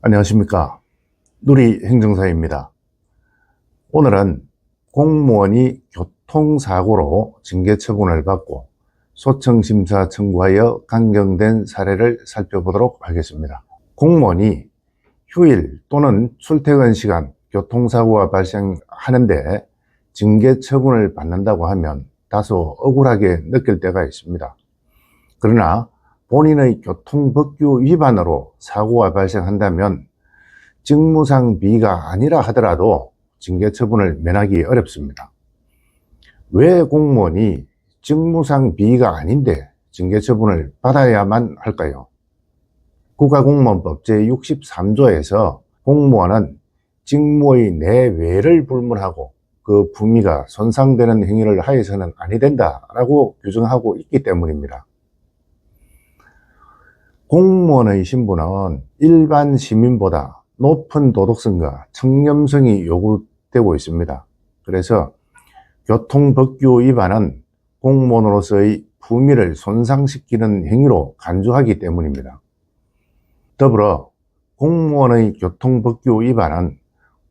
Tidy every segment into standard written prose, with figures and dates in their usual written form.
안녕하십니까. 누리행정사입니다. 오늘은 공무원이 교통사고로 징계처분을 받고 소청심사 청구하여 강경된 사례를 살펴보도록 하겠습니다. 공무원이 휴일 또는 출퇴근 시간 교통사고가 발생하는데 징계처분을 받는다고 하면 다소 억울하게 느낄 때가 있습니다. 그러나 본인의 교통법규 위반으로 사고가 발생한다면 직무상 비위가 아니라 하더라도 징계처분을 면하기 어렵습니다. 왜 공무원이 직무상 비위가 아닌데 징계처분을 받아야만 할까요? 국가공무원법 제63조에서 공무원은 직무의 내외를 불문하고 그 품위가 손상되는 행위를 하여서는 아니 된다라고 규정하고 있기 때문입니다. 공무원의 신분은 일반 시민보다 높은 도덕성과 청렴성이 요구되고 있습니다. 그래서 교통법규 위반은 공무원으로서의 품위를 손상시키는 행위로 간주하기 때문입니다. 더불어 공무원의 교통법규 위반은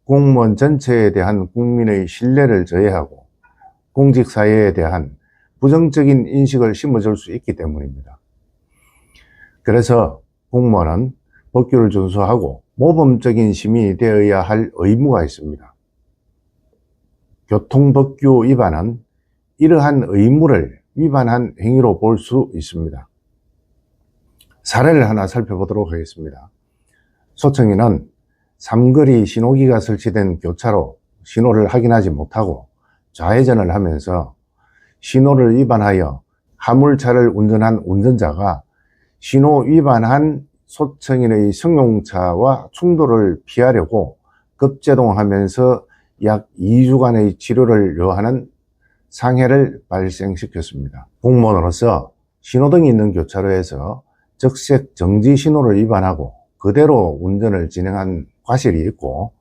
공무원 전체에 대한 국민의 신뢰를 저해하고 공직사회에 대한 부정적인 인식을 심어줄 수 있기 때문입니다. 그래서 공무원은 법규를 준수하고 모범적인 시민이 되어야 할 의무가 있습니다. 교통법규 위반은 이러한 의무를 위반한 행위로 볼 수 있습니다. 사례를 하나 살펴보도록 하겠습니다. 소청인은 삼거리 신호기가 설치된 교차로 신호를 확인하지 못하고 좌회전을 하면서 신호를 위반하여 화물차를 운전한 운전자가 신호 위반한 소청인의 승용차와 충돌을 피하려고 급제동하면서 약 2주간의 치료를 요하는 상해를 발생시켰습니다. 공무원으로서 신호등이 있는 교차로에서 적색 정지 신호를 위반하고 그대로 운전을 진행한 과실이 있고,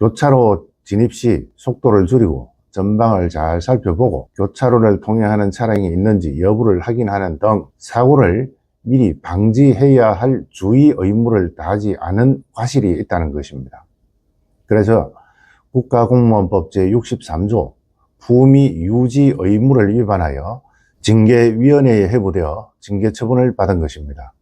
교차로 진입 시 속도를 줄이고 전방을 잘 살펴보고 교차로를 통행하는 차량이 있는지 여부를 확인하는 등 사고를 미리 방지해야 할 주의 의무를 다하지 않은 과실이 있다는 것입니다. 그래서 국가공무원법 제63조 품위 유지 의무를 위반하여 징계위원회에 회부되어 징계처분을 받은 것입니다.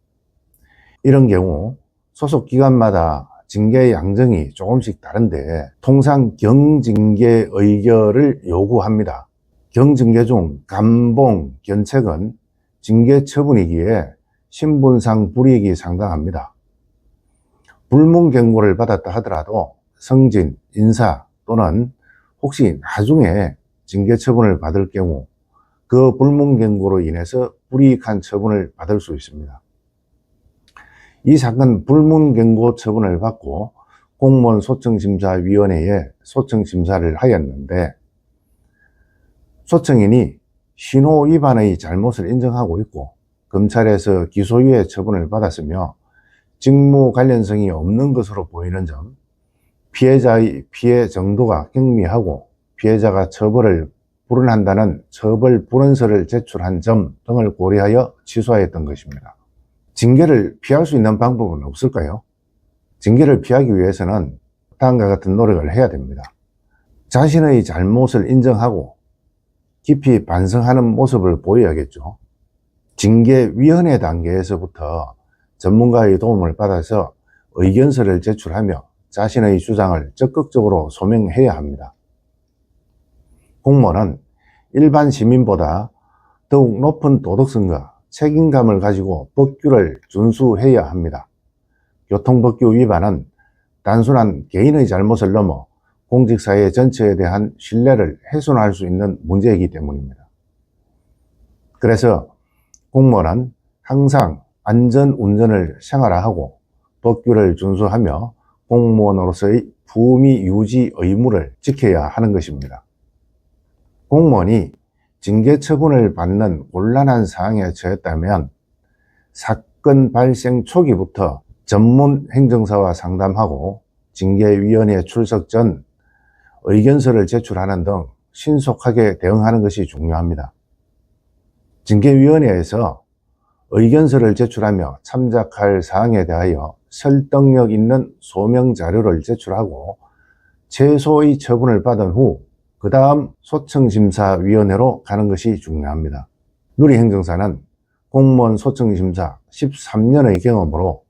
이런 경우 소속 기관마다 징계 양정이 조금씩 다른데 통상 경징계 의결을 요구합니다. 경징계 중 감봉, 견책은 징계 처분이기에 신분상 불이익이 상당합니다. 불문 경고를 받았다 하더라도 승진, 인사 또는 혹시 나중에 징계 처분을 받을 경우 그 불문 경고로 인해서 불이익한 처분을 받을 수 있습니다. 이 사건 불문 경고 처분을 받고 공무원 소청심사위원회에 소청심사를 하였는데, 소청인이 신호 위반의 잘못을 인정하고 있고 검찰에서 기소유예 처분을 받았으며 직무 관련성이 없는 것으로 보이는 점, 피해자의 피해 정도가 경미하고 피해자가 처벌을 불응한다는 처벌 불응서를 제출한 점 등을 고려하여 취소하였던 것입니다. 징계를 피할 수 있는 방법은 없을까요? 징계를 피하기 위해서는 다음과 같은 노력을 해야 됩니다. 자신의 잘못을 인정하고 깊이 반성하는 모습을 보여야겠죠. 징계위원회 단계에서부터 전문가의 도움을 받아서 의견서를 제출하며 자신의 주장을 적극적으로 소명해야 합니다. 공무원은 일반 시민보다 더욱 높은 도덕성과 책임감을 가지고 법규를 준수해야 합니다. 교통법규 위반은 단순한 개인의 잘못을 넘어 공직사회 전체에 대한 신뢰를 훼손할 수 있는 문제이기 때문입니다. 그래서 공무원은 항상 안전운전을 생활화하고 법규를 준수하며 공무원으로서의 품위 유지 의무를 지켜야 하는 것입니다. 공무원이 징계 처분을 받는 곤란한 상황에 처했다면 사건 발생 초기부터 전문 행정사와 상담하고 징계위원회 출석 전 의견서를 제출하는 등 신속하게 대응하는 것이 중요합니다. 징계위원회에서 의견서를 제출하며 참작할 사항에 대하여 설득력 있는 소명 자료를 제출하고 최소의 처분을 받은 후 그 다음 소청심사위원회로 가는 것이 중요합니다. 누리행정사는 공무원 소청심사 13년의 경험으로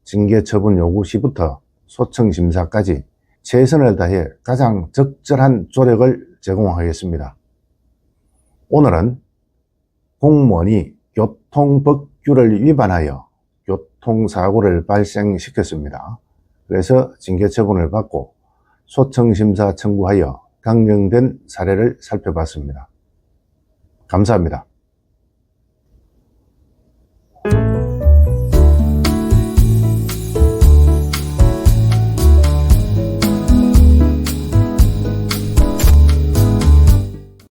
징계처분 요구 시부터 소청심사까지 최선을 다해 가장 적절한 조력을 제공하겠습니다. 오늘은 공무원이 교통법규를 위반하여 교통사고를 발생시켰습니다. 그래서 징계처분을 받고 소청심사 청구하여 강령된 사례를 살펴봤습니다. 감사합니다.